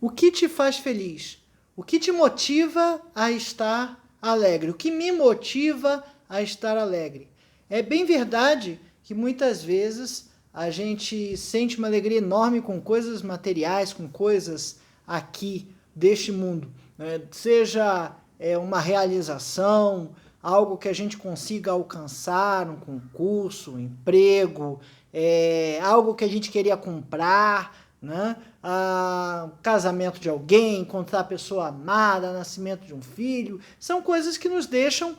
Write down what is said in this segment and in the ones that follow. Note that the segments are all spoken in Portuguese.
O que te faz feliz? O que te motiva a estar alegre? O que me motiva a estar alegre? É bem verdade que muitas vezes a gente sente uma alegria enorme com coisas materiais, com coisas aqui deste mundo, né? Seja uma realização, algo que a gente consiga alcançar, um concurso, um emprego, algo que a gente queria comprar, né? Casamento de alguém, encontrar a pessoa amada, nascimento de um filho, são coisas que nos deixam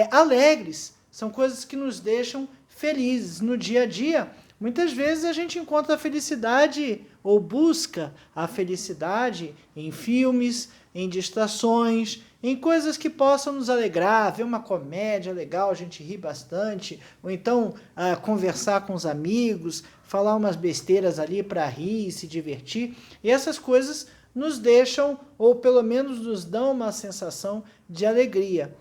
alegres, são coisas que nos deixam felizes no dia a dia. Muitas vezes a gente encontra a felicidade ou busca a felicidade em filmes, em distrações, em coisas que possam nos alegrar, ver uma comédia legal, a gente ri bastante, ou então conversar com os amigos, falar umas besteiras ali para rir e se divertir. E essas coisas nos deixam, ou pelo menos nos dão uma sensação de alegria.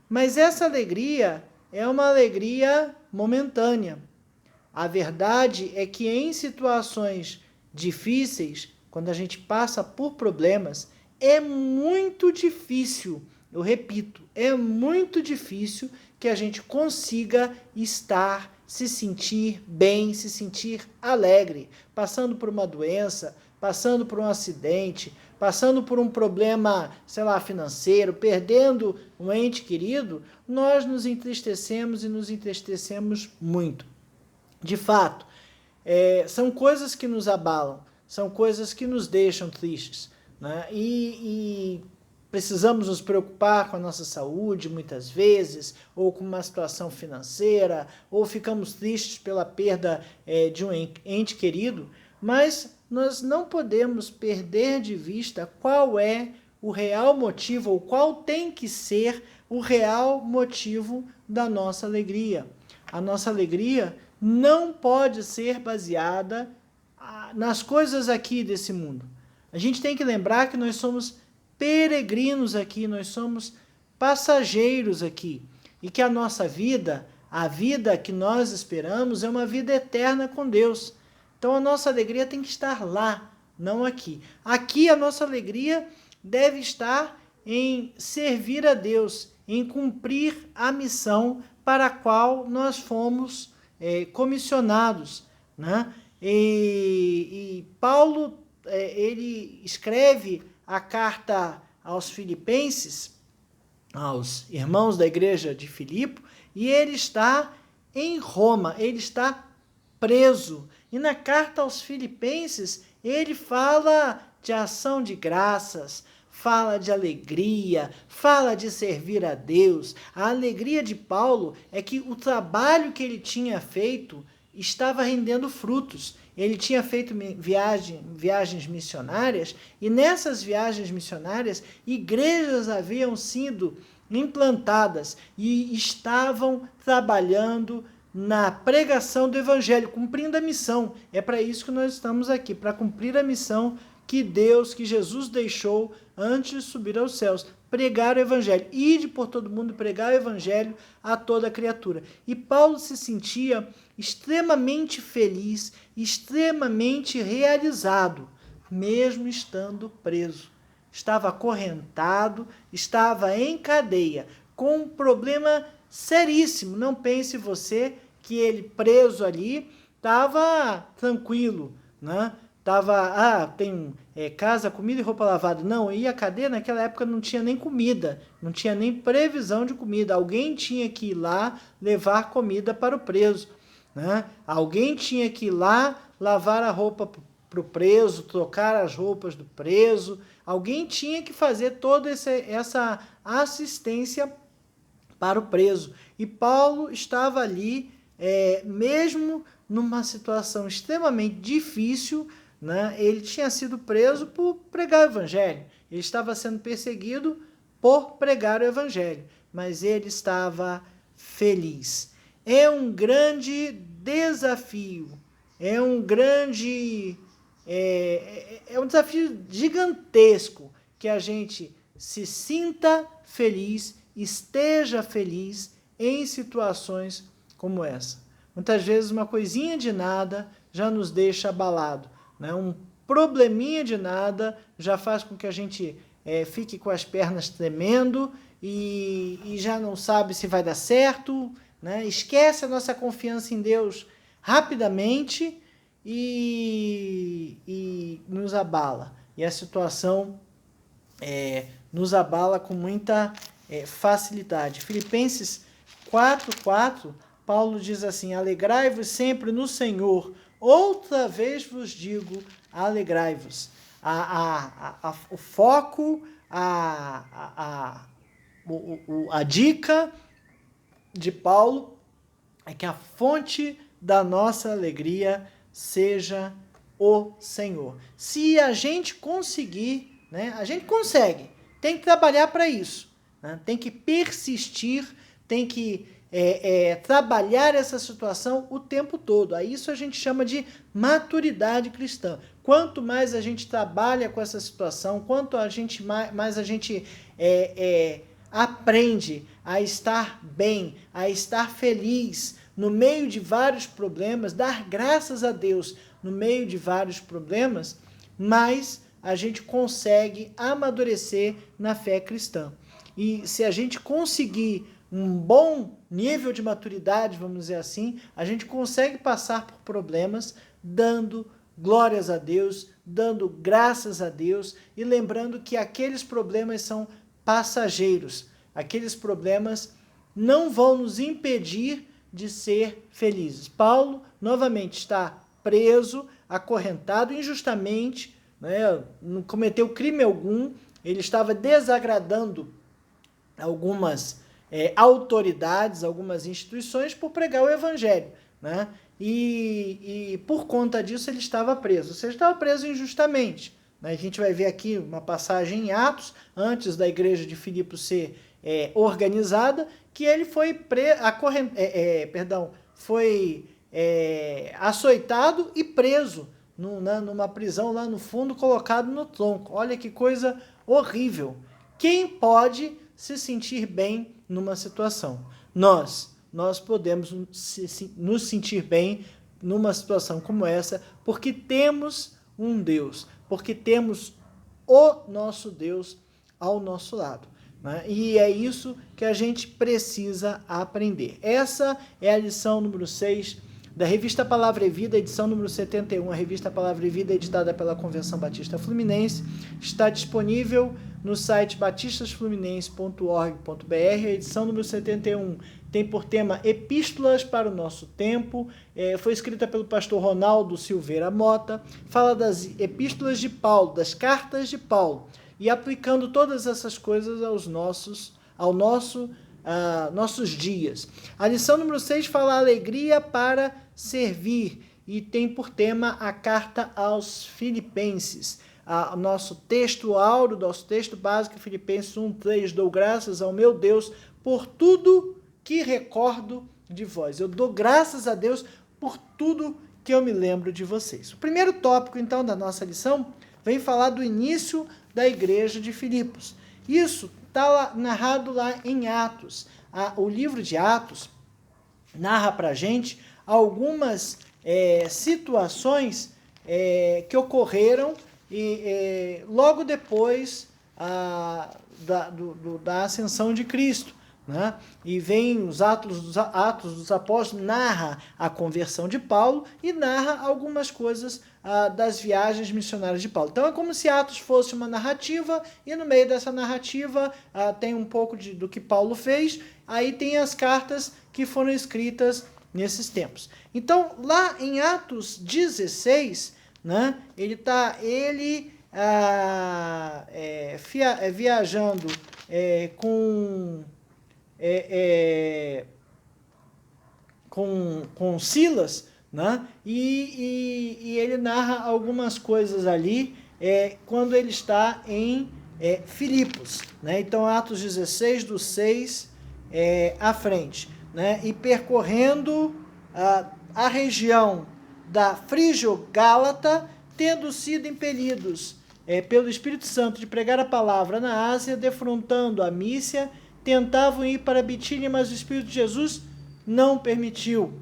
Mas essa alegria é uma alegria momentânea. A verdade é que em situações difíceis, quando a gente passa por problemas, é muito difícil, eu repito, é muito difícil que a gente consiga estar, se sentir bem, se sentir alegre, passando por uma doença, passando por um acidente, passando por um problema, sei lá, financeiro, perdendo um ente querido, nós nos entristecemos e nos entristecemos muito. De fato, são coisas que nos abalam, são coisas que nos deixam tristes, né? E precisamos nos preocupar com a nossa saúde muitas vezes, ou com uma situação financeira, ou ficamos tristes pela perda de um ente querido, mas nós não podemos perder de vista qual é o real motivo, ou qual tem que ser o real motivo da nossa alegria. A nossa alegria não pode ser baseada nas coisas aqui desse mundo. A gente tem que lembrar que nós somos peregrinos aqui, nós somos passageiros aqui. E que a nossa vida, a vida que nós esperamos, é uma vida eterna com Deus. Então a nossa alegria tem que estar lá, não aqui. Aqui a nossa alegria deve estar em servir a Deus, em cumprir a missão para a qual nós fomos comissionados, né? E Paulo ele escreve a carta aos Filipenses, aos irmãos da igreja de Filipe, e ele está em Roma, ele está preso. E na carta aos Filipenses ele fala de ação de graças, fala de alegria, fala de servir a Deus. A alegria de Paulo é que o trabalho que ele tinha feito estava rendendo frutos. Ele tinha feito viagens missionárias, e nessas viagens missionárias, igrejas haviam sido implantadas e estavam trabalhando na pregação do evangelho, cumprindo a missão. É para isso que nós estamos aqui, para cumprir a missão que Deus, que Jesus deixou antes de subir aos céus, pregar o evangelho, ide por todo mundo pregar o evangelho a toda criatura. E Paulo se sentia extremamente feliz, extremamente realizado, mesmo estando preso. Estava acorrentado, estava em cadeia, com um problema seríssimo. Não pense você que ele preso ali estava tranquilo, né? Tava, tem casa, comida e roupa lavada. Não, e a cadeia naquela época não tinha nem comida, não tinha nem previsão de comida. Alguém tinha que ir lá levar comida para o preso, né? Alguém tinha que ir lá lavar a roupa para o preso, trocar as roupas do preso. Alguém tinha que fazer toda essa assistência para o preso. E Paulo estava ali, mesmo numa situação extremamente difícil, né? Ele tinha sido preso por pregar o evangelho. Ele estava sendo perseguido por pregar o evangelho, mas ele estava feliz. É um grande desafio, é um desafio gigantesco que a gente se sinta feliz, esteja feliz em situações como essa. Muitas vezes uma coisinha de nada já nos deixa abalado, né? Um probleminha de nada já faz com que a gente fique com as pernas tremendo e já não sabe se vai dar certo, né? Esquece a nossa confiança em Deus rapidamente e nos abala. E a situação nos abala com muita facilidade. Filipenses 4:4, Paulo diz assim: alegrai-vos sempre no Senhor. Outra vez vos digo, alegrai-vos. O foco, a dica de Paulo é que a fonte da nossa alegria seja o Senhor. Se a gente conseguir, né, a gente consegue, tem que trabalhar para isso, né, tem que persistir, tem que trabalhar essa situação o tempo todo. A isso a gente chama de maturidade cristã. Quanto mais a gente trabalha com essa situação, quanto mais a gente aprende a estar bem, a estar feliz no meio de vários problemas, dar graças a Deus no meio de vários problemas, mais a gente consegue amadurecer na fé cristã. E se a gente conseguir um bom nível de maturidade, vamos dizer assim, a gente consegue passar por problemas dando glórias a Deus, dando graças a Deus e lembrando que aqueles problemas são passageiros. Aqueles problemas não vão nos impedir de ser felizes. Paulo, novamente, está preso, acorrentado injustamente, né? Não cometeu crime algum, ele estava desagradando algumas autoridades, algumas instituições por pregar o evangelho, né? E por conta disso ele estava preso, ou seja, estava preso injustamente, né? A gente vai ver aqui uma passagem em Atos, antes da igreja de Filipos ser organizada, que ele foi açoitado e preso numa prisão lá no fundo, colocado no tronco. Olha que coisa horrível. Quem pode se sentir bem numa situação? Nós podemos nos sentir bem numa situação como essa, porque temos um Deus, porque temos o nosso Deus ao nosso lado, né? E é isso que a gente precisa aprender. Essa é a lição número 6 da Revista Palavra e Vida, edição número 71, a Revista Palavra e Vida, editada pela Convenção Batista Fluminense, está disponível no site batistasfluminense.org.br. A edição número 71 tem por tema Epístolas para o Nosso Tempo, foi escrita pelo pastor Ronaldo Silveira Mota, fala das epístolas de Paulo, das cartas de Paulo, e aplicando todas essas coisas aos nossos dias. A lição número 6 fala alegria para servir e tem por tema a carta aos Filipenses. Nosso texto áureo, nosso texto básico, Filipenses 1:3, dou graças ao meu Deus por tudo que recordo de vós. Eu dou graças a Deus por tudo que eu me lembro de vocês. O primeiro tópico, então, da nossa lição vem falar do início da igreja de Filipos. Isso está narrado lá em Atos. O livro de Atos narra para a gente algumas situações que ocorreram logo depois da ascensão de Cristo, né? E vem os Atos dos Apóstolos, narra a conversão de Paulo e narra algumas coisas das viagens missionárias de Paulo. Então é como se Atos fosse uma narrativa e no meio dessa narrativa tem um pouco do que Paulo fez, aí tem as cartas que foram escritas nesses tempos. Então lá em Atos 16, né, ele está viajando com Silas, né? E ele narra algumas coisas ali quando ele está em Filipos, né? Então Atos 16, do 6 à frente, né? E percorrendo a região da Frígio-Gálata, tendo sido impelidos pelo Espírito Santo de pregar a palavra na Ásia, defrontando a Mícia, tentavam ir para Bitínia, mas o Espírito de Jesus não permitiu.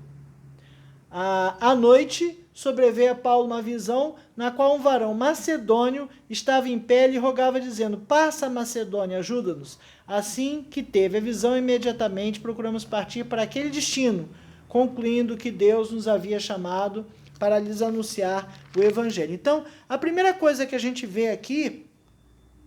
À noite, sobreveio a Paulo uma visão na qual um varão macedônio estava em pé e lhe rogava, dizendo: passa a Macedônia, ajuda-nos. Assim que teve a visão, imediatamente procuramos partir para aquele destino, concluindo que Deus nos havia chamado para lhes anunciar o Evangelho. Então, a primeira coisa que a gente vê aqui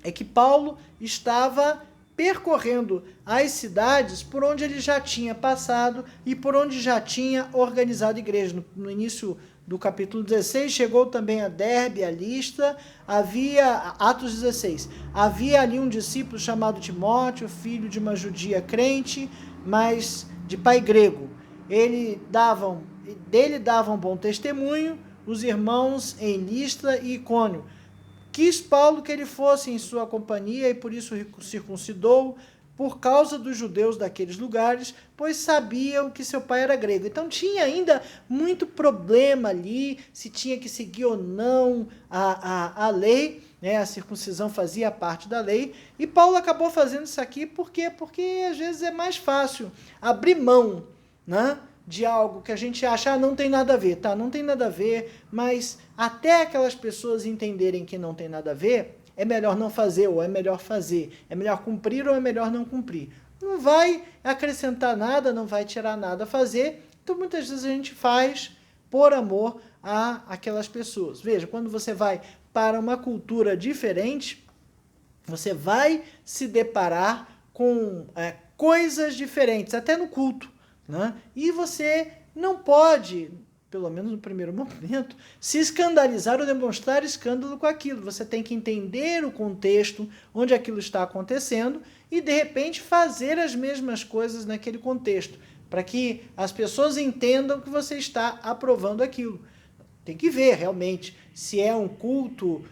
é que Paulo estava percorrendo as cidades por onde ele já tinha passado e por onde já tinha organizado igreja. No início do capítulo 16, chegou também a Derbe, a Listra, Atos 16, havia ali um discípulo chamado Timóteo, filho de uma judia crente, mas de pai grego. Dele davam bom testemunho os irmãos em Listra e Icônio. Quis Paulo que ele fosse em sua companhia e por isso circuncidou, por causa dos judeus daqueles lugares, pois sabiam que seu pai era grego. Então tinha ainda muito problema ali, se tinha que seguir ou não a lei, né? A circuncisão fazia parte da lei, e Paulo acabou fazendo isso aqui porque às vezes é mais fácil abrir mão, né, de algo que a gente acha, não tem nada a ver, tá? Não tem nada a ver, mas até aquelas pessoas entenderem que não tem nada a ver, é melhor não fazer ou é melhor fazer, é melhor cumprir ou é melhor não cumprir. Não vai acrescentar nada, não vai tirar nada a fazer, então muitas vezes a gente faz por amor a aquelas pessoas. Veja, quando você vai para uma cultura diferente, você vai se deparar com coisas diferentes, até no culto, né? E você não pode, pelo menos no primeiro momento, se escandalizar ou demonstrar escândalo com aquilo. Você tem que entender o contexto onde aquilo está acontecendo e, de repente, fazer as mesmas coisas naquele contexto, para que as pessoas entendam que você está aprovando aquilo. Tem que ver, realmente, se é um culto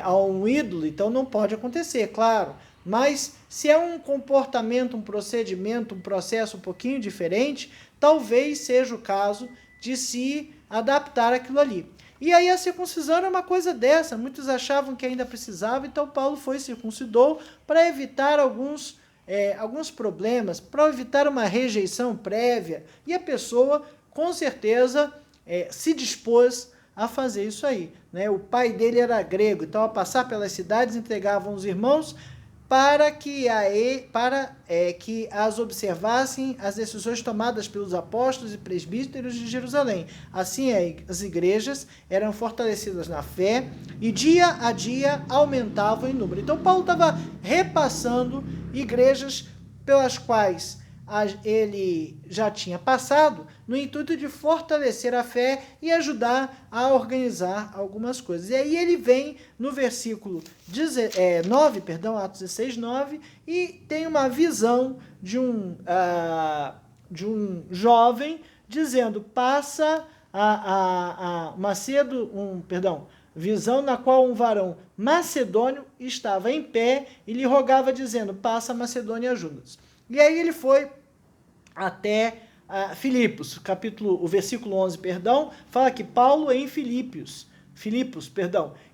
a um ídolo, então não pode acontecer, claro. Mas se é um comportamento, um procedimento, um processo um pouquinho diferente, talvez seja o caso de se adaptar àquilo ali. E aí a circuncisão era uma coisa dessa, muitos achavam que ainda precisava, então Paulo foi e circuncidou para evitar alguns problemas, para evitar uma rejeição prévia, e a pessoa com certeza se dispôs a fazer isso aí, né? O pai dele era grego, então ao passar pelas cidades entregavam os irmãos para que as observassem as decisões tomadas pelos apóstolos e presbíteros de Jerusalém. Assim, as igrejas eram fortalecidas na fé e dia a dia aumentavam em número. Então, Paulo estava repassando igrejas pelas quais ele já tinha passado, no intuito de fortalecer a fé e ajudar a organizar algumas coisas. E aí ele vem no versículo 9, Atos 16, 9, e tem uma visão de um jovem dizendo: passa visão na qual um varão macedônio estava em pé e lhe rogava, dizendo: passa a Macedônia e ajuda-nos. E aí ele foi até Filipos, o versículo 11, fala que Paulo é em Filipos,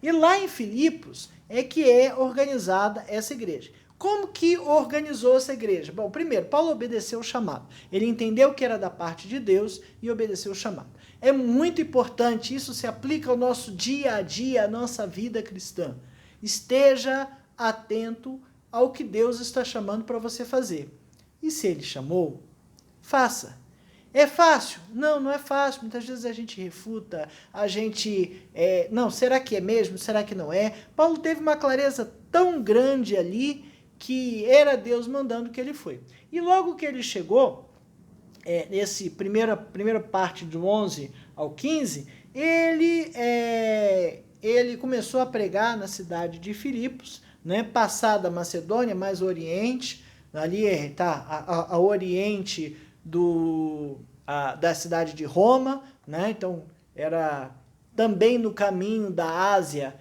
e lá em Filipos é que é organizada essa igreja. Como que organizou essa igreja? Bom, primeiro, Paulo obedeceu o chamado. Ele entendeu que era da parte de Deus e obedeceu o chamado. É muito importante, isso se aplica ao nosso dia a dia, à nossa vida cristã. Esteja atento ao que Deus está chamando para você fazer. E se ele chamou, faça. É fácil? Não, não é fácil. Muitas vezes a gente refuta, não, será que é mesmo? Será que não é? Paulo teve uma clareza tão grande ali que era Deus mandando que ele foi. E logo que ele chegou, nesse primeira parte do 11 ao 15, ele começou a pregar na cidade de Filipos, né, passada a Macedônia, mais o Oriente. Ali está a oriente da cidade de Roma, né? Então era também no caminho da Ásia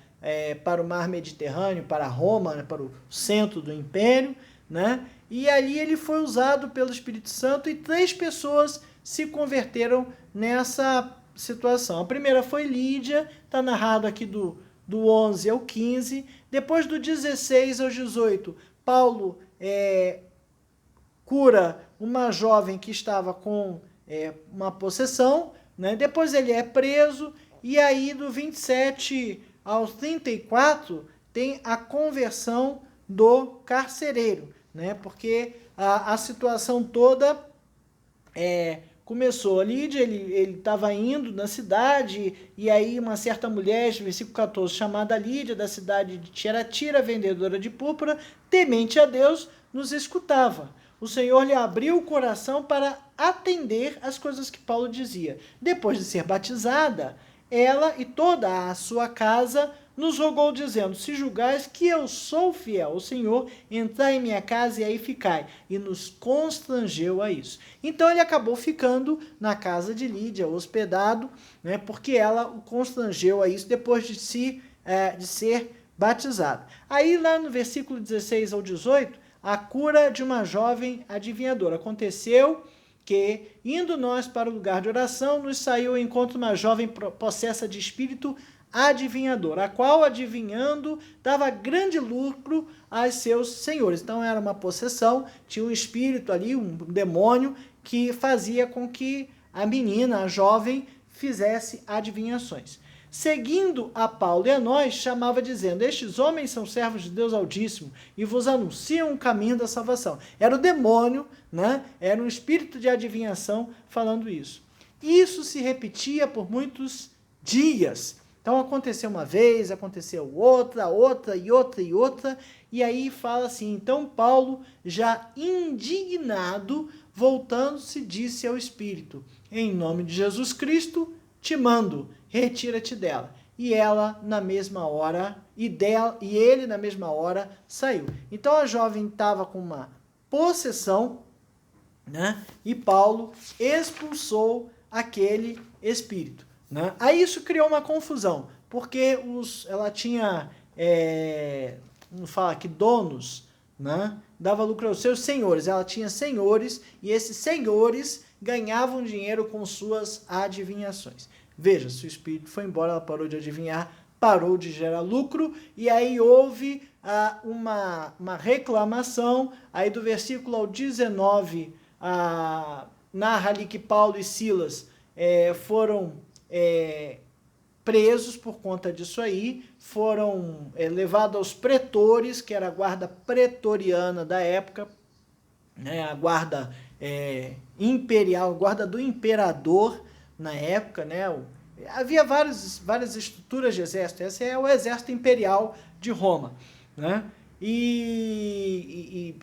para o mar Mediterrâneo, para Roma, né? Para o centro do império, né? E ali ele foi usado pelo Espírito Santo e 3 pessoas se converteram nessa situação. A primeira foi Lídia, está narrado aqui do 11 ao 15. Depois do 16 ao 18, Paulo cura uma jovem que estava com uma possessão, né? Depois ele é preso E aí do 27 ao 34 tem a conversão do carcereiro, né? Porque a situação toda começou a Lídia, ele estava indo na cidade, e aí uma certa mulher, versículo 14, chamada Lídia, da cidade de Tiatira, vendedora de púrpura, temente a Deus, nos escutava. O Senhor lhe abriu o coração para atender as coisas que Paulo dizia. Depois de ser batizada, ela e toda a sua casa nos rogou, dizendo: se julgais que eu sou fiel ao Senhor, entrai em minha casa e aí ficai. E nos constrangeu a isso. Então ele acabou ficando na casa de Lídia, hospedado, né, porque ela o constrangeu a isso depois de ser batizado. Aí lá no versículo 16 ao 18, a cura de uma jovem adivinhadora. Aconteceu que, indo nós para o lugar de oração, nos saiu ao encontro uma jovem possessa de espírito adivinhador, a qual, adivinhando, dava grande lucro aos seus senhores. Então era uma possessão, tinha um espírito ali, um demônio, que fazia com que a menina, a jovem, fizesse adivinhações. Seguindo a Paulo e a nós, chamava dizendo: estes homens são servos de Deus Altíssimo e vos anunciam o caminho da salvação. Era o demônio, né? Era um espírito de adivinhação falando isso. Isso se repetia por muitos dias. Então aconteceu uma vez, aconteceu outra, e aí fala assim: então Paulo, já indignado, voltando-se, disse ao Espírito: em nome de Jesus Cristo, te mando, retira-te dela. E ela na mesma hora, e ele na mesma hora saiu. Então a jovem estava com uma possessão, né? E Paulo expulsou aquele espírito. Né? Aí isso criou uma confusão, porque ela tinha, não fala aqui, donos, né? Dava lucro aos seus senhores, ela tinha senhores, e esses senhores ganhavam dinheiro com suas adivinhações. Veja, se o espírito foi embora, ela parou de adivinhar, parou de gerar lucro, e aí houve uma reclamação. Aí do versículo ao 19, narra ali que Paulo e Silas foram presos por conta disso aí, foram levados aos pretores, que era a guarda pretoriana da época, né, a guarda imperial, a guarda do imperador na época, né? Havia várias estruturas de exército. Esse é o exército imperial de Roma, né? E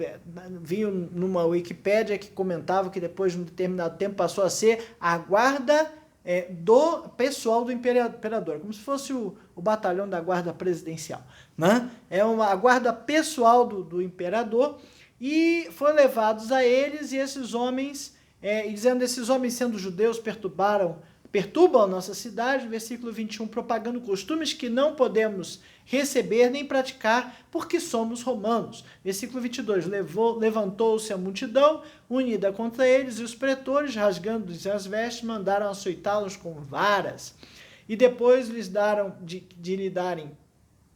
vi numa Wikipédia que comentava que depois de um determinado tempo passou a ser a guarda do pessoal do imperador, como se fosse o batalhão da guarda presidencial, né? A guarda pessoal do imperador, e foram levados a eles, e esses homens, dizendo: esses homens, sendo judeus, perturbam a nossa cidade, versículo 21, propagando costumes que não podemos receber nem praticar, porque somos romanos. Versículo 22, levantou-se a multidão, unida contra eles, e os pretores, rasgando-lhes as vestes, mandaram açoitá-los com varas. E depois lhe darem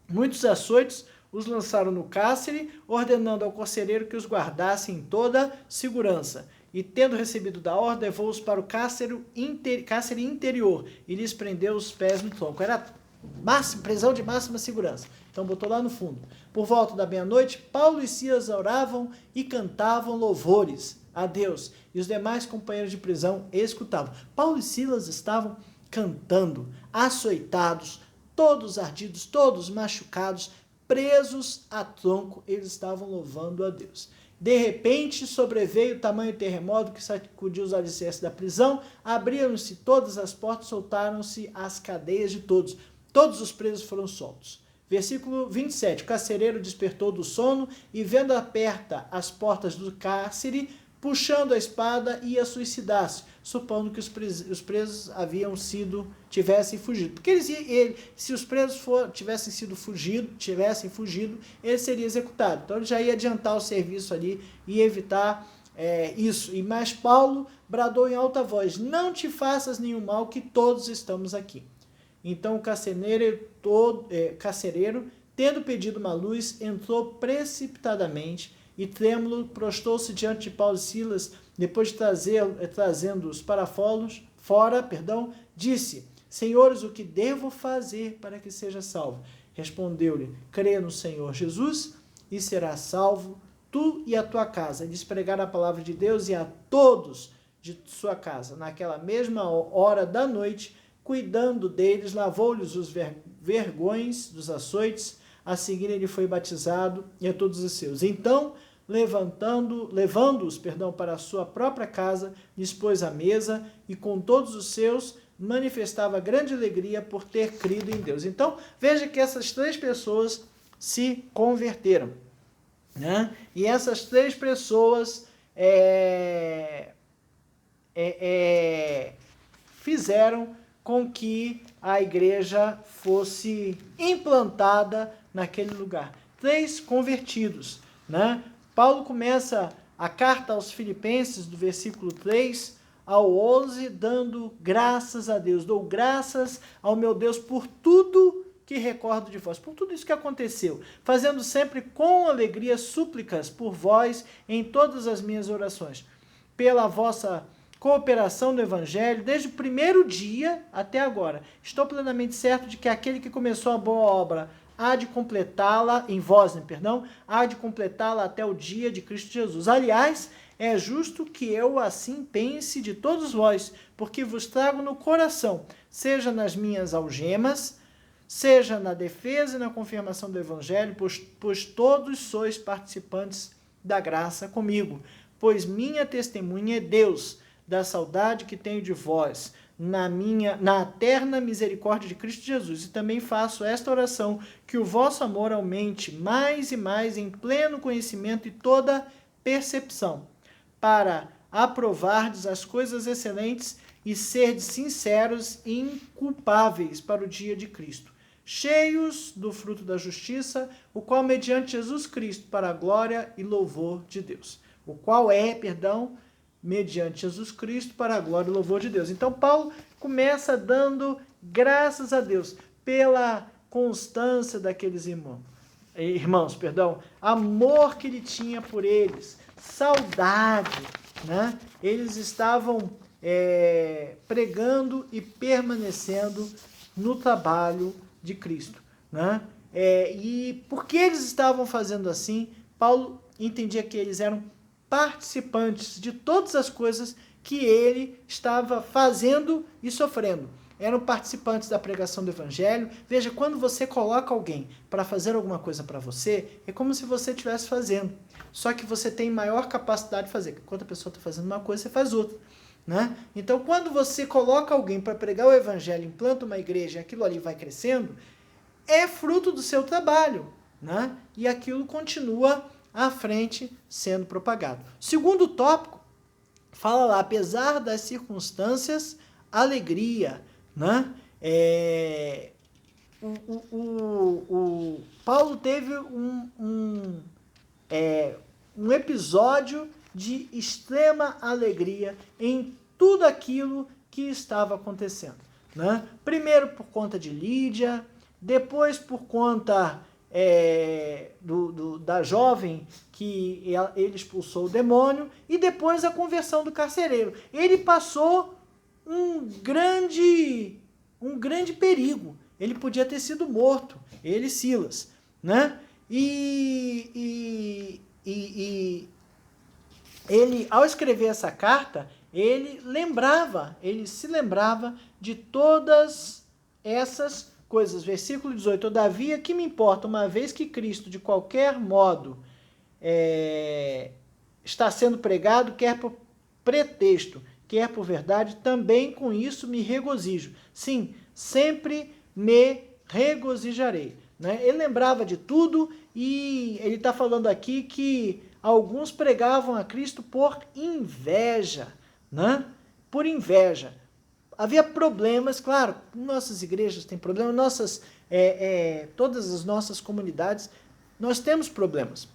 muitos açoites, os lançaram no cárcere, ordenando ao carcereiro que os guardasse em toda segurança. E, tendo recebido da ordem, levou-os para o cárcere interior e lhes prendeu os pés no tronco. Era prisão de máxima segurança. Então botou lá no fundo. Por volta da meia-noite, Paulo e Silas oravam e cantavam louvores a Deus. E os demais companheiros de prisão escutavam. Paulo e Silas estavam cantando, açoitados, todos ardidos, todos machucados, presos a tronco. Eles estavam louvando a Deus. De repente, sobreveio o tamanho terremoto que sacudiu os alicerces da prisão, abriram-se todas as portas, soltaram-se as cadeias de todos. Todos os presos foram soltos. Versículo 27, o carcereiro despertou do sono e, vendo aperta as portas do cárcere, puxando a espada, ia suicidar-se, supondo que os presos tivessem fugido. Porque se os presos tivessem fugido, ele seria executado. Então ele já ia adiantar o serviço ali e evitar isso. E mais Paulo bradou em alta voz: não te faças nenhum mal, que todos estamos aqui. Então o carcereiro, tendo pedido uma luz, entrou precipitadamente e, trêmulo, prostou-se diante de Paulo e Silas, depois de trazendo-os para fora, disse: Senhores, o que devo fazer para que seja salvo? Respondeu-lhe, crê no Senhor Jesus e serás salvo, tu e a tua casa. Eles pregaram a palavra de Deus e a todos de sua casa. Naquela mesma hora da noite, cuidando deles, lavou-lhes os vergões dos açoites. A seguir ele foi batizado e a todos os seus. Então, levando-os para a sua própria casa, lhes pôs a mesa e com todos os seus manifestava grande alegria por ter crido em Deus. Então, veja que essas 3 pessoas se converteram, né? E essas 3 pessoas fizeram com que a igreja fosse implantada naquele lugar. 3 convertidos, né? Paulo começa a carta aos Filipenses, do versículo 3 ao 11, dando graças a Deus. Dou graças ao meu Deus por tudo que recordo de vós, por tudo isso que aconteceu, fazendo sempre com alegria súplicas por vós em todas as minhas orações, pela vossa cooperação no Evangelho, desde o primeiro dia até agora. Estou plenamente certo de que aquele que começou a boa obra há de completá-la, em vós, há de completá-la até o dia de Cristo Jesus. Aliás, é justo que eu assim pense de todos vós, porque vos trago no coração, seja nas minhas algemas, seja na defesa e na confirmação do Evangelho, pois todos sois participantes da graça comigo. Pois minha testemunha é Deus, da saudade que tenho de vós, na eterna misericórdia de Cristo Jesus. E também faço esta oração, que o vosso amor aumente mais e mais em pleno conhecimento e toda percepção, para aprovardes as coisas excelentes e serdes sinceros e inculpáveis para o dia de Cristo, cheios do fruto da justiça, o qual mediante Jesus Cristo, para a glória e louvor de Deus. O qual mediante Jesus Cristo, para a glória e louvor de Deus. Então, Paulo começa dando graças a Deus pela constância daqueles irmãos, amor que ele tinha por eles, saudade, né? Eles estavam pregando e permanecendo no trabalho de Cristo, né? E porque eles estavam fazendo assim, Paulo entendia que eles eram participantes de todas as coisas que ele estava fazendo e sofrendo. Eram participantes da pregação do Evangelho. Veja, quando você coloca alguém para fazer alguma coisa para você, é como se você estivesse fazendo. Só que você tem maior capacidade de fazer. Enquanto a pessoa está fazendo uma coisa, você faz outra, né? Então, quando você coloca alguém para pregar o Evangelho, implanta uma igreja e aquilo ali vai crescendo, é fruto do seu trabalho, né? E aquilo continua à frente sendo propagado. Segundo tópico, fala lá, apesar das circunstâncias, alegria, né? O Paulo teve um episódio de extrema alegria em tudo aquilo que estava acontecendo, né? Primeiro por conta de Lídia, depois por conta da jovem que ele expulsou o demônio, e depois a conversão do carcereiro. Ele passou um grande perigo. Ele podia ter sido morto, ele e Silas, né? E ele, ao escrever essa carta, ele se lembrava de todas essas coisas. Versículo 18, todavia, que me importa, uma vez que Cristo, de qualquer modo, está sendo pregado, quer por pretexto, quer por verdade, também com isso me regozijo. Sim, sempre me regozijarei, né? Ele lembrava de tudo e ele está falando aqui que alguns pregavam a Cristo por inveja, né? Por inveja. Havia problemas, claro, nossas igrejas têm problemas, todas as nossas comunidades, nós temos problemas.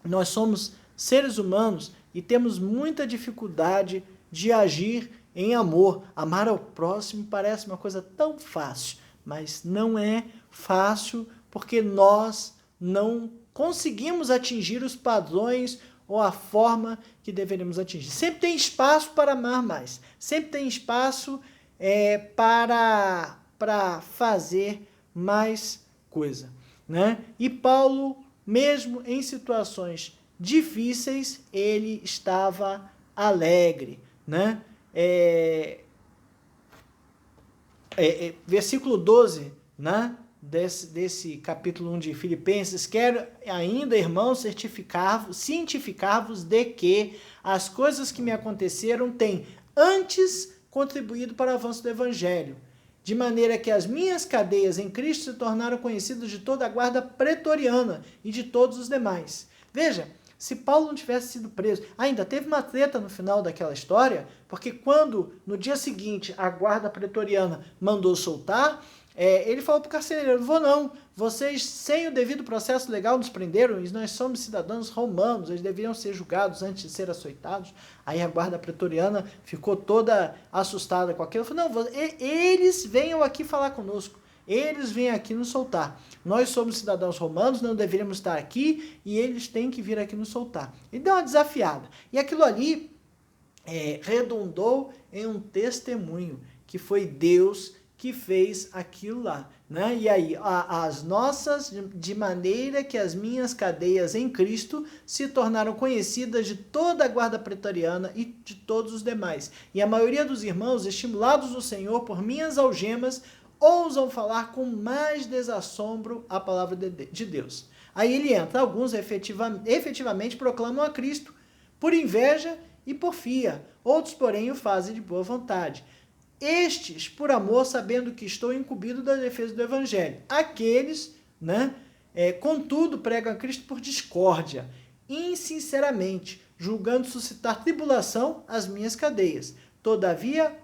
Nós somos seres humanos e temos muita dificuldade de agir em amor. Amar ao próximo parece uma coisa tão fácil, mas não é fácil porque nós não conseguimos atingir os padrões ou a forma que deveríamos atingir. Sempre tem espaço para amar mais. Sempre tem espaço para fazer mais coisa, né? E Paulo, mesmo em situações difíceis, ele estava alegre, né? Versículo 12, né? Desse capítulo 1 de Filipenses: quero ainda, irmãos, cientificar-vos de que as coisas que me aconteceram têm antes contribuído para o avanço do Evangelho, de maneira que as minhas cadeias em Cristo se tornaram conhecidas de toda a guarda pretoriana e de todos os demais. Veja, se Paulo não tivesse sido preso, ainda teve uma treta no final daquela história, porque quando, no dia seguinte, a guarda pretoriana mandou soltar, ele falou para o carcereiro: não vou não, vocês sem o devido processo legal nos prenderam, e nós somos cidadãos romanos, eles deveriam ser julgados antes de ser açoitados. Aí a guarda pretoriana ficou toda assustada com aquilo, falou: não, eles venham aqui falar conosco, eles vêm aqui nos soltar. Nós somos cidadãos romanos, não deveríamos estar aqui, e eles têm que vir aqui nos soltar. Ele deu uma desafiada. E aquilo ali redundou em um testemunho, que foi Deus que fez aquilo lá, né? E aí, as nossas, de maneira que as minhas cadeias em Cristo se tornaram conhecidas de toda a guarda pretoriana e de todos os demais. E a maioria dos irmãos, estimulados no Senhor por minhas algemas, ousam falar com mais desassombro a palavra de Deus. Aí ele entra: alguns efetivamente proclamam a Cristo por inveja e porfia, outros, porém, o fazem de boa vontade. Estes, por amor, sabendo que estou incumbido da defesa do Evangelho. Aqueles, né, contudo, pregam a Cristo por discórdia, insinceramente, julgando suscitar tribulação às minhas cadeias. Todavia,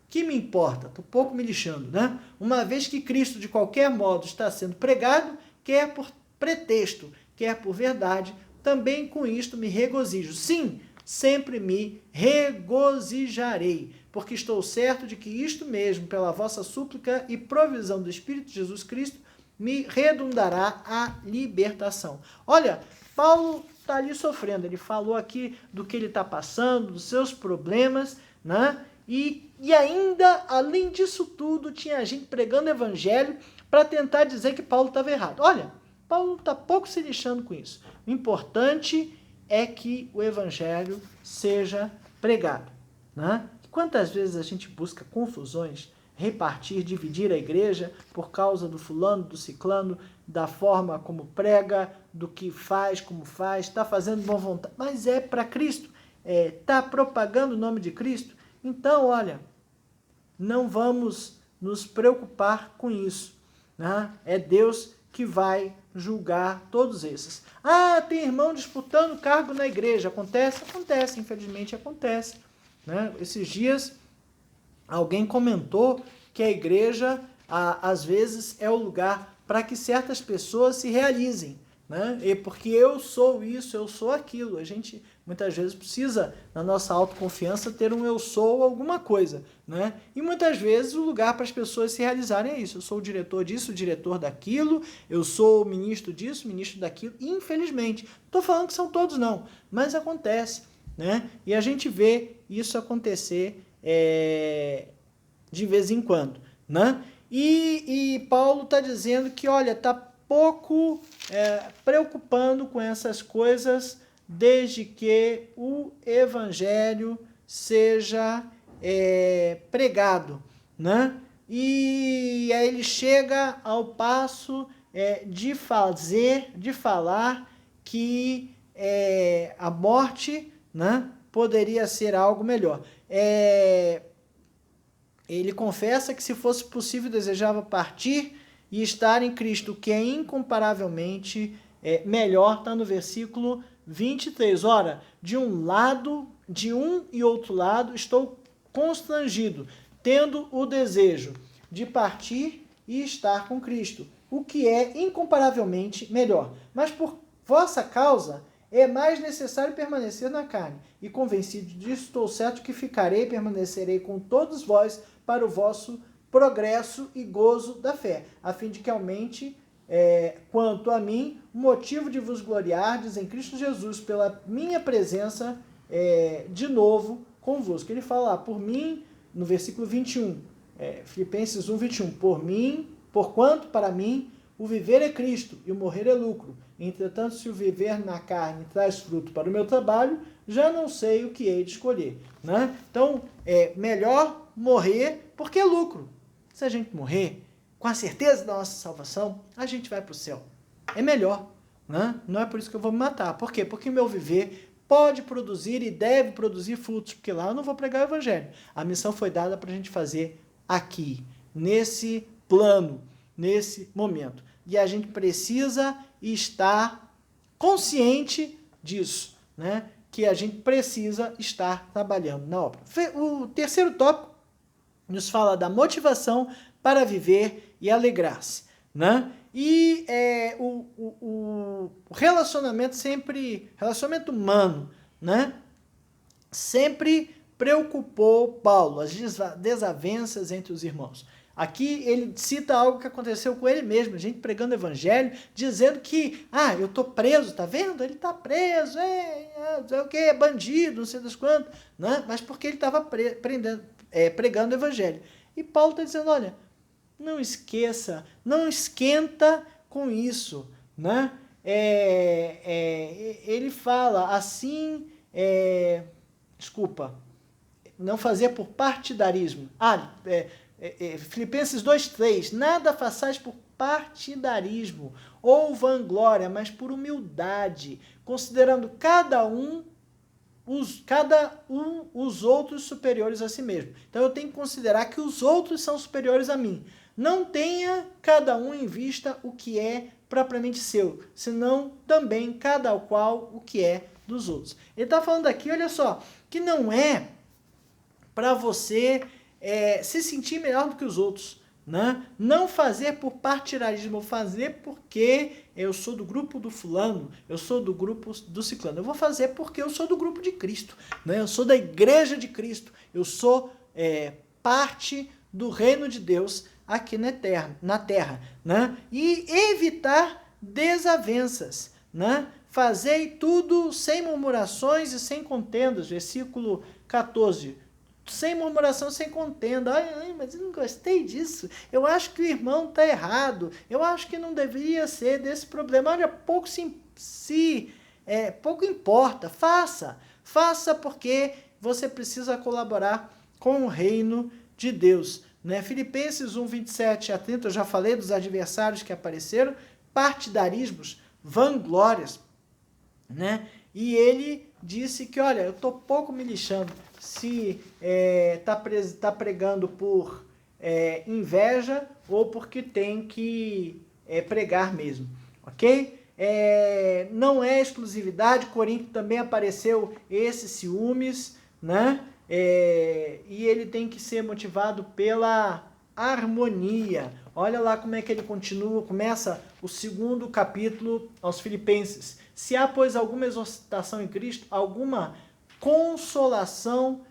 que me importa? Estou pouco me lixando, né? Uma vez que Cristo, de qualquer modo, está sendo pregado, quer por pretexto, quer por verdade, também com isto me regozijo. Sim, sempre me regozijarei, porque estou certo de que isto mesmo, pela vossa súplica e provisão do Espírito de Jesus Cristo, me redundará a libertação. Olha, Paulo está ali sofrendo, ele falou aqui do que ele está passando, dos seus problemas, né? E ainda, além disso tudo, tinha gente pregando o evangelho para tentar dizer que Paulo estava errado. Olha, Paulo está pouco se lixando com isso. O importante é que o evangelho seja pregado, né? Quantas vezes a gente busca confusões, repartir, dividir a igreja por causa do fulano, do ciclano, da forma como prega, do que faz, como faz, está fazendo boa vontade, mas é para Cristo, está propagando o nome de Cristo. Então, olha, não vamos nos preocupar com isso, né? É Deus que vai julgar todos esses. Ah, tem irmão disputando cargo na igreja. Acontece? Acontece, infelizmente acontece, né? Esses dias, alguém comentou que a igreja, às vezes, é o lugar para que certas pessoas se realizem, né? E porque eu sou isso, eu sou aquilo. A gente, muitas vezes, precisa, na nossa autoconfiança, ter um eu sou alguma coisa, né? E muitas vezes o lugar para as pessoas se realizarem é isso. Eu sou o diretor disso, o diretor daquilo, eu sou o ministro disso, ministro daquilo. Infelizmente, não estou falando que são todos não, mas acontece, né? E a gente vê isso acontecer de vez em quando, né? E Paulo está dizendo que, olha, está pouco preocupando com essas coisas, desde que o evangelho seja pregado, né? E aí ele chega ao passo de falar que a morte, né, poderia ser algo melhor. Ele confessa que, se fosse possível, desejava partir e estar em Cristo, que é incomparavelmente melhor. Está no versículo 23. Ora, de um e outro lado, estou constrangido, tendo o desejo de partir e estar com Cristo, o que é incomparavelmente melhor. Mas por vossa causa é mais necessário permanecer na carne, e convencido disso, estou certo que ficarei e permanecerei com todos vós para o vosso progresso e gozo da fé, a fim de que aumente, quanto a mim, o motivo de vos gloriardes em Cristo Jesus, pela minha presença de novo convosco. Ele fala: por mim, no versículo 21, Filipenses 1, 21, porquanto para mim o viver é Cristo e o morrer é lucro. Entretanto, se o viver na carne traz fruto para o meu trabalho, já não sei o que hei de escolher. Né? Então, é melhor morrer porque é lucro. Se a gente morrer com a certeza da nossa salvação, a gente vai para o céu. É melhor. Né? Não é por isso que eu vou me matar. Por quê? Porque o meu viver pode produzir e deve produzir frutos, porque lá eu não vou pregar o evangelho. A missão foi dada para a gente fazer aqui, nesse plano, nesse momento. E a gente precisa estar consciente disso, né? Que a gente precisa estar trabalhando na obra. O terceiro tópico nos fala da motivação para viver e alegrar-se, né? E o relacionamento humano, né? Sempre preocupou Paulo, as desavenças entre os irmãos. Aqui ele cita algo que aconteceu com ele mesmo, a gente pregando o evangelho, dizendo que, eu tô preso, tá vendo? Ele tá preso, é bandido, não sei das quantas, né? Mas porque ele estava pregando o evangelho. E Paulo está dizendo, olha, não esqueça, não esquenta com isso, né? Ele fala assim, não fazer por partidarismo. Filipenses 2:3, nada façais por partidarismo ou vanglória, mas por humildade, considerando cada um os outros superiores a si mesmo. Então eu tenho que considerar que os outros são superiores a mim. Não tenha cada um em vista o que é propriamente seu, senão também cada qual o que é dos outros. Ele está falando aqui, olha só, que não é para você se sentir melhor do que os outros, né? Não fazer por partidarismo, fazer porque eu sou do grupo do fulano, eu sou do grupo do ciclano. Eu vou fazer porque eu sou do grupo de Cristo, né? Eu sou da igreja de Cristo, eu sou parte do reino de Deus aqui na terra, né? E evitar desavenças, né? Fazei tudo sem murmurações e sem contendas, versículo 14. Sem murmuração, sem contenda. Mas eu não gostei disso. Eu acho que o irmão está errado. Eu acho que não deveria ser desse problema. Olha, pouco importa. Faça porque você precisa colaborar com o reino de Deus. Né? Filipenses 1, 27 a 30, eu já falei dos adversários que apareceram, partidarismos, vanglórias, né? E ele disse que, olha, eu estou pouco me lixando se tá pregando por inveja ou porque tem que pregar mesmo, ok? Não é exclusividade, Corinto também apareceu esses ciúmes, né? E ele tem que ser motivado pela harmonia. Olha lá como é que ele começa o segundo capítulo aos Filipenses. Se há, pois, alguma exortação em Cristo, alguma consolação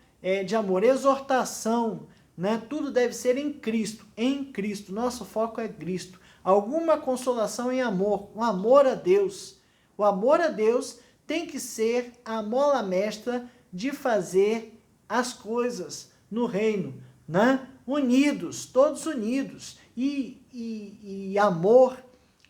de amor, exortação, né? Tudo deve ser em Cristo, nosso foco é Cristo. Alguma consolação em amor, o amor a Deus. O amor a Deus tem que ser a mola mestra de fazer as coisas no reino, né? Unidos, todos unidos, e amor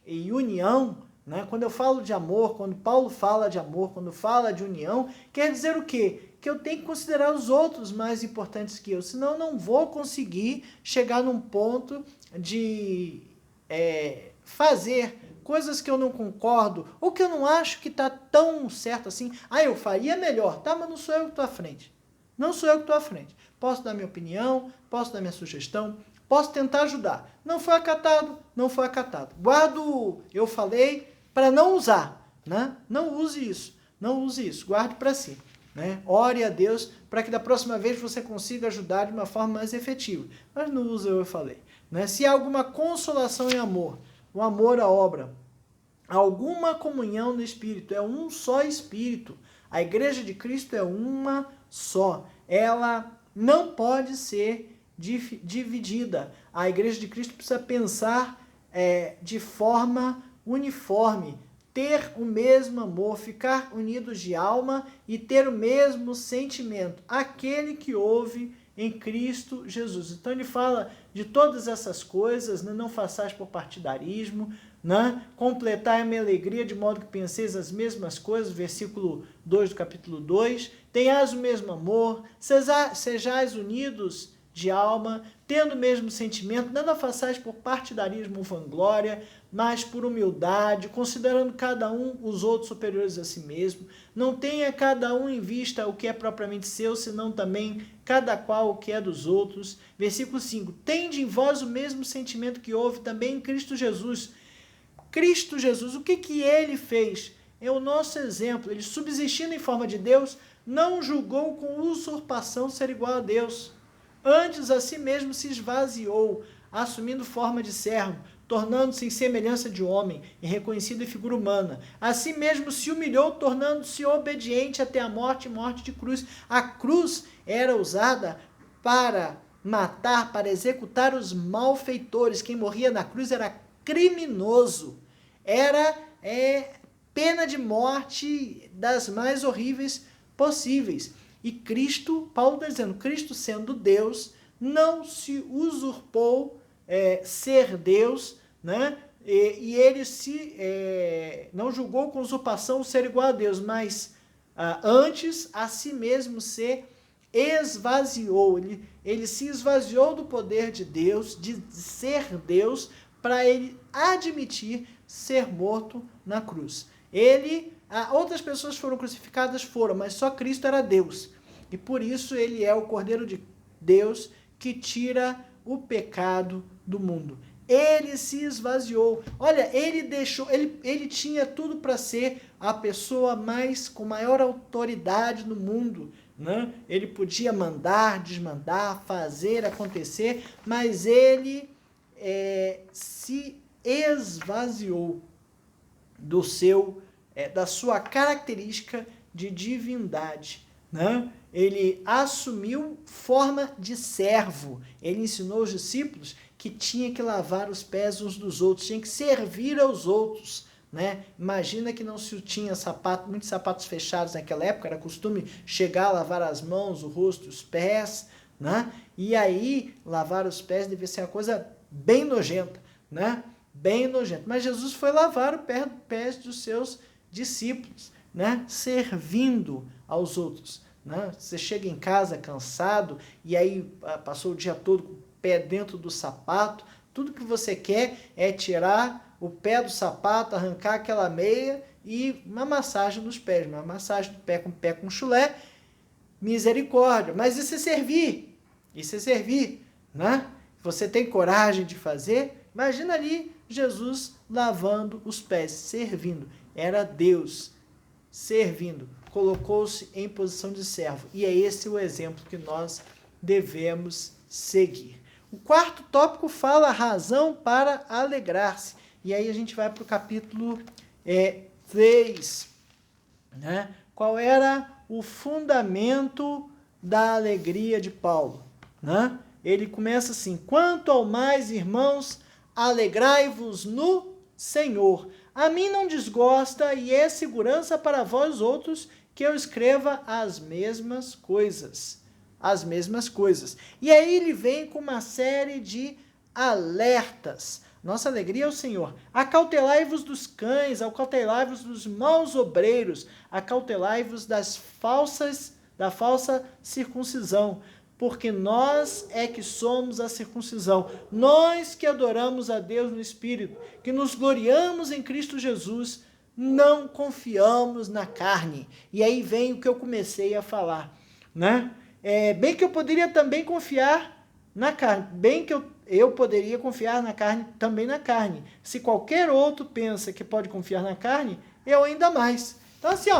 e união, né? Quando eu falo de amor, quando Paulo fala de amor, quando fala de união, quer dizer o quê? Que eu tenho que considerar os outros mais importantes que eu, senão eu não vou conseguir chegar num ponto de fazer coisas que eu não concordo, ou que eu não acho que está tão certo assim. Eu faria melhor, tá? Mas não sou eu que estou à frente. Não sou eu que estou à frente. Posso dar minha opinião, posso dar minha sugestão, posso tentar ajudar. Não foi acatado, não foi acatado. Guardo, eu falei, para não usar, né? Não use isso, guarde para si. Né? Ore a Deus para que da próxima vez você consiga ajudar de uma forma mais efetiva. Mas não use eu falei. Né? Se há alguma consolação em amor, o amor à obra, alguma comunhão no Espírito, é um só Espírito. A igreja de Cristo é uma só. Ela não pode ser dividida. A igreja de Cristo precisa pensar de forma uniforme, ter o mesmo amor, ficar unidos de alma e ter o mesmo sentimento. Aquele que ouve, em Cristo Jesus. Então ele fala de todas essas coisas, né? Não façais por partidarismo, né? Completai a minha alegria de modo que penseis as mesmas coisas, versículo 2 do capítulo 2, tenhais o mesmo amor, sejais unidos de alma, tendo o mesmo sentimento, não façais por partidarismo ou vanglória, mas por humildade, considerando cada um os outros superiores a si mesmo. Não tenha cada um em vista o que é propriamente seu, senão também cada qual o que é dos outros. Versículo 5, tende em vós o mesmo sentimento que houve também em Cristo Jesus. Cristo Jesus, o que ele fez? É o nosso exemplo. Ele, subsistindo em forma de Deus, não julgou com usurpação ser igual a Deus. Antes a si mesmo se esvaziou, assumindo forma de servo, tornando-se em semelhança de homem, e reconhecido em figura humana. A si mesmo se humilhou, tornando-se obediente até a morte e morte de cruz. A cruz era usada para matar, para executar os malfeitores. Quem morria na cruz era criminoso. Era pena de morte das mais horríveis possíveis. E Cristo, Paulo está dizendo, Cristo sendo Deus, não se usurpou ser Deus, né? E ele não julgou com usurpação ser igual a Deus, mas antes a si mesmo se esvaziou. Ele se esvaziou do poder de Deus, de ser Deus, para ele admitir ser morto na cruz. Outras pessoas foram crucificadas, mas só Cristo era Deus. E por isso ele é o Cordeiro de Deus que tira o pecado do mundo. Ele se esvaziou. Olha, ele tinha tudo para ser a pessoa com maior autoridade no mundo, né? Ele podia mandar, desmandar, fazer acontecer, mas ele se esvaziou da sua característica de divindade, né? Ele assumiu forma de servo. Ele ensinou os discípulos que tinha que lavar os pés uns dos outros, tinha que servir aos outros, né? Imagina que não se tinha muitos sapatos fechados naquela época, era costume chegar, lavar as mãos, o rosto, os pés, né? E aí, lavar os pés devia ser uma coisa bem nojenta, né? Bem nojenta. Mas Jesus foi lavar os pés dos seus discípulos, né? Servindo aos outros, né? Você chega em casa cansado e aí passou o dia todo com o pé dentro do sapato, tudo que você quer é tirar o pé do sapato, arrancar aquela meia e uma massagem nos pés, uma massagem do pé com chulé, misericórdia. Mas e se servir? E se servir, né? Você tem coragem de fazer? Imagina ali Jesus lavando os pés, servindo. Era Deus servindo. Colocou-se em posição de servo. E é esse o exemplo que nós devemos seguir. O quarto tópico fala a razão para alegrar-se. E aí a gente vai para o capítulo 3. Né? Qual era o fundamento da alegria de Paulo? Né? Ele começa assim: quanto ao mais, irmãos, alegrai-vos no Senhor. A mim não desgosta e é segurança para vós outros que eu escreva as mesmas coisas. As mesmas coisas. E aí ele vem com uma série de alertas. Nossa alegria é o Senhor. Acautelai-vos dos cães, acautelai-vos dos maus obreiros, acautelai-vos da falsa circuncisão, porque nós é que somos a circuncisão, nós que adoramos a Deus no Espírito, que nos gloriamos em Cristo Jesus, não confiamos na carne. E aí vem o que eu comecei a falar, né? Bem que eu poderia também confiar na carne, bem que eu poderia confiar na carne, também na carne. Se qualquer outro pensa que pode confiar na carne, eu ainda mais. Então assim,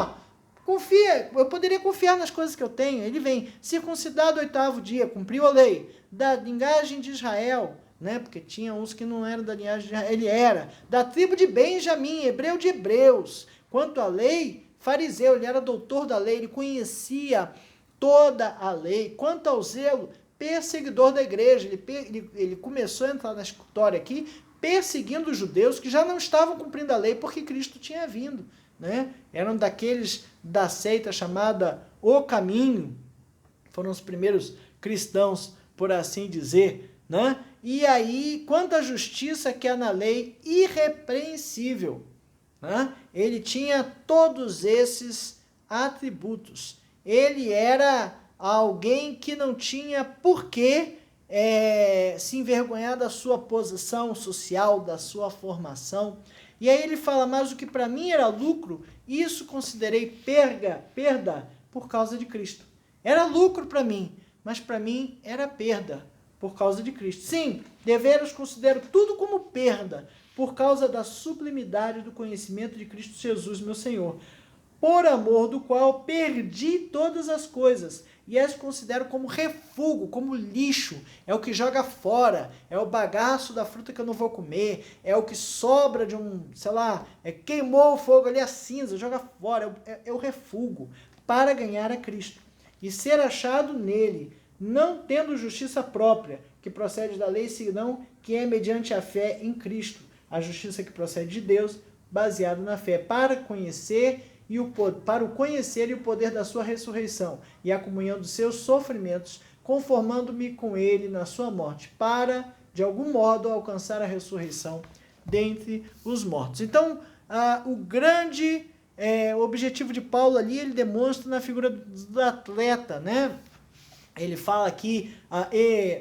confia, eu poderia confiar nas coisas que eu tenho. Ele vem, circuncidado o 8º dia, cumpriu a lei, da linhagem de Israel, né? Porque tinha uns que não eram da linhagem de Israel, ele era, da tribo de Benjamim, hebreu de hebreus. Quanto à lei, fariseu, ele era doutor da lei, ele conhecia toda a lei. Quanto ao zelo, perseguidor da igreja, ele começou a entrar na história aqui, perseguindo os judeus que já não estavam cumprindo a lei porque Cristo tinha vindo, né? Eram daqueles da seita chamada O Caminho, foram os primeiros cristãos, por assim dizer, né? E aí, quanto à justiça que há na lei, irrepreensível, né? Ele tinha todos esses atributos. Ele era alguém que não tinha por que se envergonhar da sua posição social, da sua formação. E aí ele fala, mas o que para mim era lucro, isso considerei perda por causa de Cristo. Era lucro para mim, mas para mim era perda por causa de Cristo. Sim, deveras considero tudo como perda, por causa da sublimidade do conhecimento de Cristo Jesus, meu Senhor, por amor do qual perdi todas as coisas, e as considero como refúgio, como lixo, é o que joga fora, é o bagaço da fruta que eu não vou comer, é o que sobra de queimou o fogo ali, a cinza, joga fora, é o refúgio, para ganhar a Cristo, e ser achado nele, não tendo justiça própria, que procede da lei, senão que é mediante a fé em Cristo, a justiça que procede de Deus, baseado na fé, para o conhecer e o poder da sua ressurreição e a comunhão dos seus sofrimentos, conformando-me com ele na sua morte, para, de algum modo, alcançar a ressurreição dentre os mortos. Então, o grande objetivo de Paulo ali, ele demonstra na figura do atleta, né? Ele fala aqui,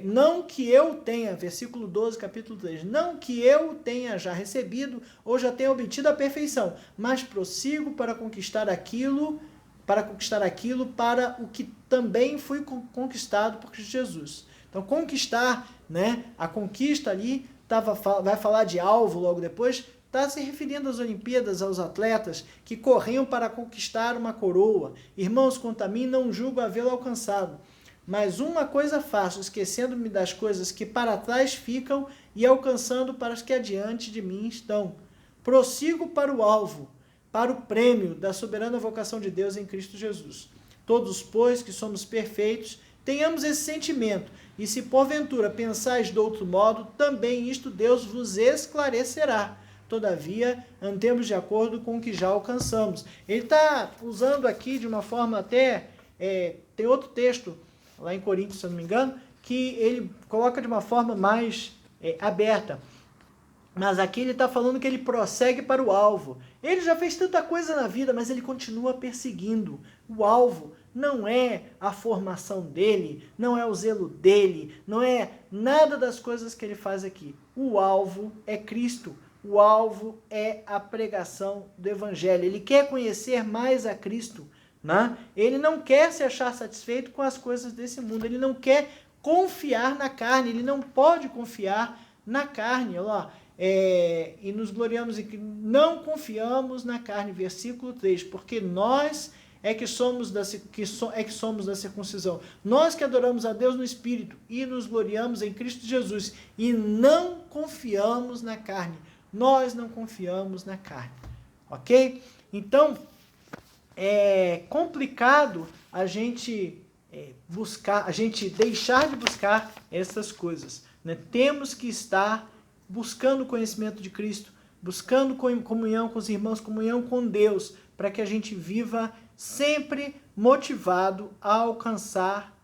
não que eu tenha, versículo 12, capítulo 3, não que eu tenha já recebido ou já tenha obtido a perfeição, mas prossigo para conquistar aquilo para o que também fui conquistado por Cristo Jesus. Então, conquistar, né, a conquista ali, vai falar de alvo logo depois, está se referindo às Olimpíadas, aos atletas que corriam para conquistar uma coroa. Irmãos, quanto a mim, não julgo havê-lo alcançado. Mas uma coisa faço, esquecendo-me das coisas que para trás ficam e alcançando para as que adiante de mim estão. Prossigo para o alvo, para o prêmio da soberana vocação de Deus em Cristo Jesus. Todos, pois, que somos perfeitos, tenhamos esse sentimento, e se porventura pensais de outro modo, também isto Deus vos esclarecerá. Todavia, andemos de acordo com o que já alcançamos. Ele está usando aqui de uma forma até... tem outro texto lá em Coríntios, se eu não me engano, que ele coloca de uma forma mais aberta. Mas aqui ele está falando que ele prossegue para o alvo. Ele já fez tanta coisa na vida, mas ele continua perseguindo. O alvo não é a formação dele, não é o zelo dele, não é nada das coisas que ele faz aqui. O alvo é Cristo. O alvo é a pregação do Evangelho. Ele quer conhecer mais a Cristo. Né? Ele não quer se achar satisfeito com as coisas desse mundo, ele não quer confiar na carne, ele não pode confiar na carne, e nos gloriamos em que não confiamos na carne, versículo 3, porque nós que somos da circuncisão, nós que adoramos a Deus no Espírito e nos gloriamos em Cristo Jesus e não confiamos na carne, nós não confiamos na carne, ok? Então, é complicado a gente deixar de buscar essas coisas, né? Temos que estar buscando o conhecimento de Cristo, buscando comunhão com os irmãos, comunhão com Deus, para que a gente viva sempre motivado a alcançar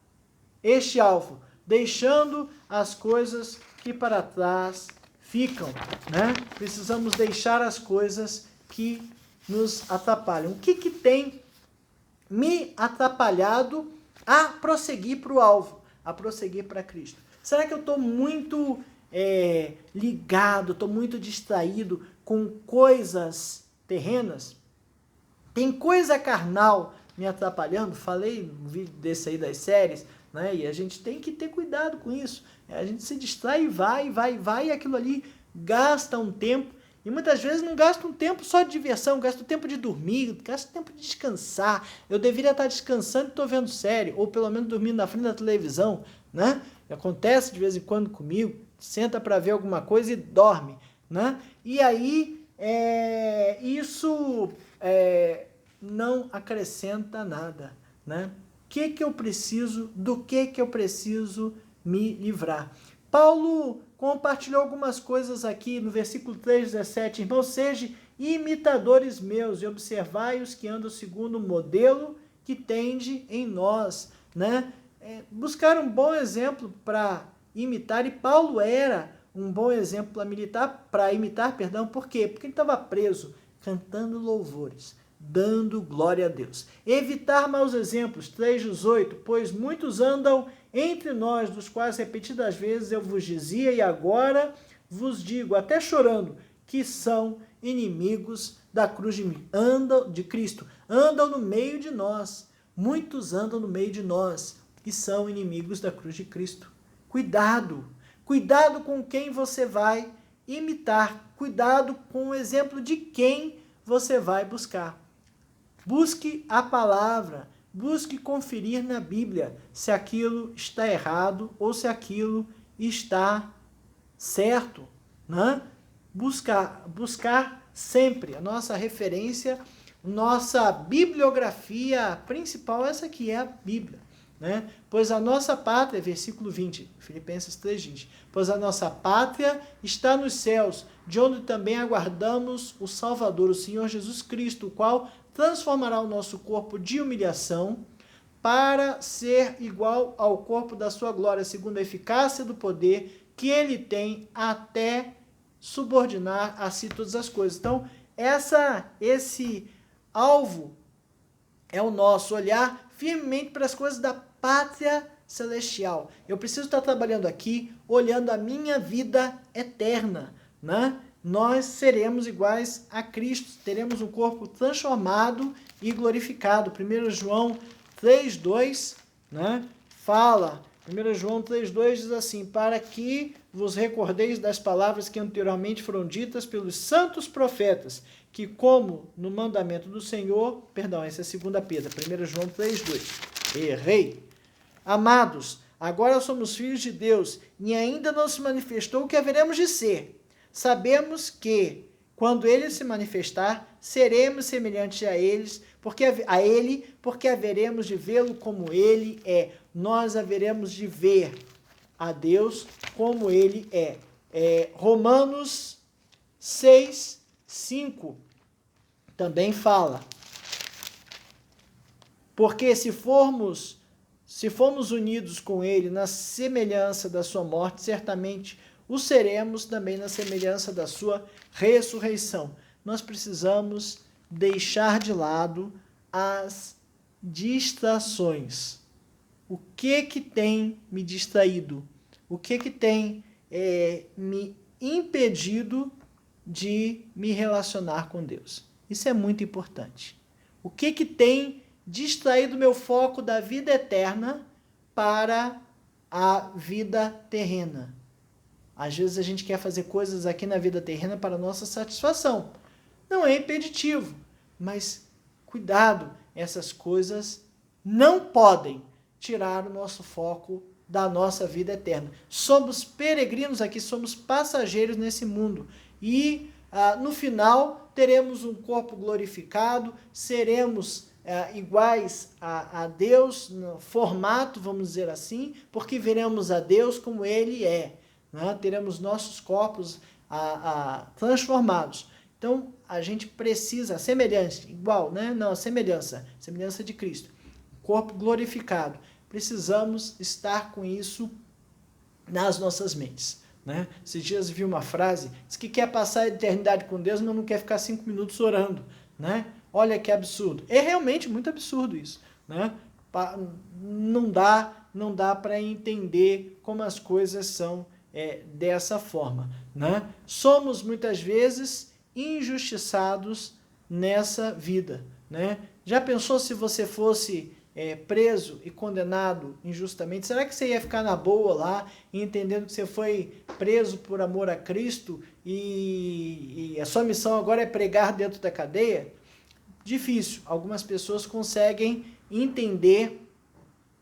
este alvo, deixando as coisas que para trás ficam, né? Precisamos deixar as coisas que nos atrapalham. O que tem me atrapalhado a prosseguir para o alvo, a prosseguir para Cristo? Será que eu estou muito ligado, estou muito distraído com coisas terrenas? Tem coisa carnal me atrapalhando? Falei no vídeo desse aí das séries, né? E a gente tem que ter cuidado com isso. A gente se distrai e vai, e aquilo ali gasta um tempo. E muitas vezes não gasta um tempo só de diversão, gasta o tempo de dormir, gasta o tempo de descansar. Eu deveria estar descansando e estou vendo série, ou pelo menos dormindo na frente da televisão, né? Acontece de vez em quando comigo, senta para ver alguma coisa e dorme, né? E aí, isso não acrescenta nada, né? Do que eu preciso me livrar? Paulo compartilhou algumas coisas aqui no versículo 3, 17. Irmãos, sejam imitadores meus e observai os que andam segundo o modelo que tende em nós, né? buscar um bom exemplo para imitar, e Paulo era um bom exemplo para imitar, por quê? Porque ele estava preso, cantando louvores, dando glória a Deus. Evitar maus exemplos, 3:18, pois muitos andam entre nós, dos quais repetidas vezes eu vos dizia, e agora vos digo, até chorando, que são inimigos da cruz de Cristo, andam no meio de nós, muitos andam no meio de nós, e são inimigos da cruz de Cristo. Cuidado com quem você vai imitar, cuidado com o exemplo de quem você vai buscar. Busque a palavra, busque conferir na Bíblia se aquilo está errado ou se aquilo está certo, né? Buscar sempre a nossa referência, nossa bibliografia principal, essa que é a Bíblia, né? Pois a nossa pátria, versículo 20, Filipenses 3:20, pois a nossa pátria está nos céus, de onde também aguardamos o Salvador, o Senhor Jesus Cristo, o qual transformará o nosso corpo de humilhação para ser igual ao corpo da sua glória, segundo a eficácia do poder que ele tem até subordinar a si todas as coisas. Então, esse alvo é o nosso olhar firmemente para as coisas da pátria celestial. Eu preciso estar trabalhando aqui, olhando a minha vida eterna, né? Nós seremos iguais a Cristo, teremos um corpo transformado e glorificado. 1 João 3:2, né? Fala, 1 João 3:2 diz assim, para que vos recordeis das palavras que anteriormente foram ditas pelos santos profetas, que como no mandamento do Senhor, essa é a 2 Pedro, 1 João 3:2, errei. Amados, agora somos filhos de Deus, e ainda não se manifestou o que haveremos de ser. Sabemos que, quando ele se manifestar, seremos semelhantes a ele, porque haveremos de vê-lo como ele é. Nós haveremos de ver a Deus como ele é. Romanos 6:5 também fala. Porque se formos unidos com ele na semelhança da sua morte, certamente o seremos também na semelhança da sua ressurreição. Nós precisamos deixar de lado as distrações. O que tem me distraído? O que tem me impedido de me relacionar com Deus? Isso é muito importante. O que tem distraído meu foco da vida eterna para a vida terrena? Às vezes a gente quer fazer coisas aqui na vida terrena para nossa satisfação. Não é impeditivo, mas cuidado, essas coisas não podem tirar o nosso foco da nossa vida eterna. Somos peregrinos aqui, somos passageiros nesse mundo. E no final teremos um corpo glorificado, seremos iguais a Deus, no formato, vamos dizer assim, porque veremos a Deus como Ele é. Né? Teremos nossos corpos transformados. Então, a gente precisa, semelhança, igual, né? Não, semelhança de Cristo. Corpo glorificado. Precisamos estar com isso nas nossas mentes. Né? Esses dias vi uma frase, diz que quer passar a eternidade com Deus, mas não quer ficar 5 minutos orando. Né? Olha que absurdo. É realmente muito absurdo isso. Né? Não dá para entender como as coisas são dessa forma. Né? Somos muitas vezes injustiçados nessa vida. Né? Já pensou se você fosse preso e condenado injustamente? Será que você ia ficar na boa lá, entendendo que você foi preso por amor a Cristo e a sua missão agora é pregar dentro da cadeia? Difícil. Algumas pessoas conseguem entender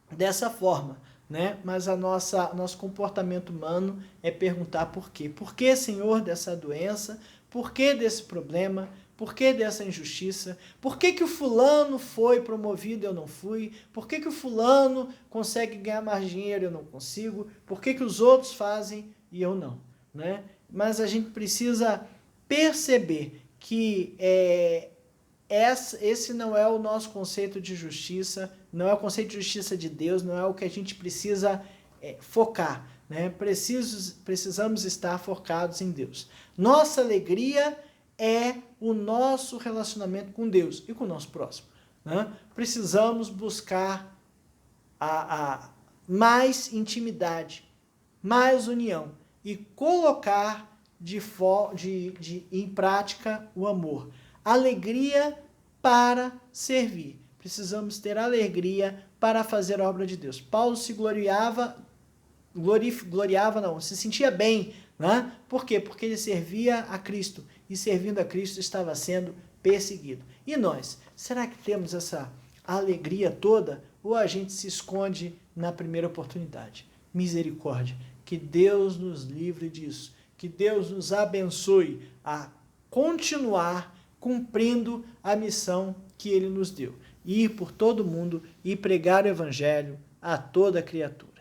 dessa forma, né? Mas nosso comportamento humano é perguntar por quê. Por que, Senhor, dessa doença? Por que desse problema? Por que dessa injustiça? Por que o fulano foi promovido e eu não fui? Por que o fulano consegue ganhar mais dinheiro e eu não consigo? Por que os outros fazem e eu não? Né? Mas a gente precisa perceber que esse não é o nosso conceito de justiça, não é o conceito de justiça de Deus, não é o que a gente precisa focar, né? Precisamos estar focados em Deus. Nossa alegria é o nosso relacionamento com Deus e com o nosso próximo, né? Precisamos buscar a mais intimidade, mais união e colocar em prática o amor. Alegria para servir. Precisamos ter alegria para fazer a obra de Deus. Paulo se se sentia bem, né? Por quê? Porque ele servia a Cristo e servindo a Cristo estava sendo perseguido. E nós? Será que temos essa alegria toda ou a gente se esconde na primeira oportunidade? Misericórdia. Que Deus nos livre disso. Que Deus nos abençoe a continuar cumprindo a missão que Ele nos deu. Ir por todo mundo e pregar o Evangelho a toda criatura.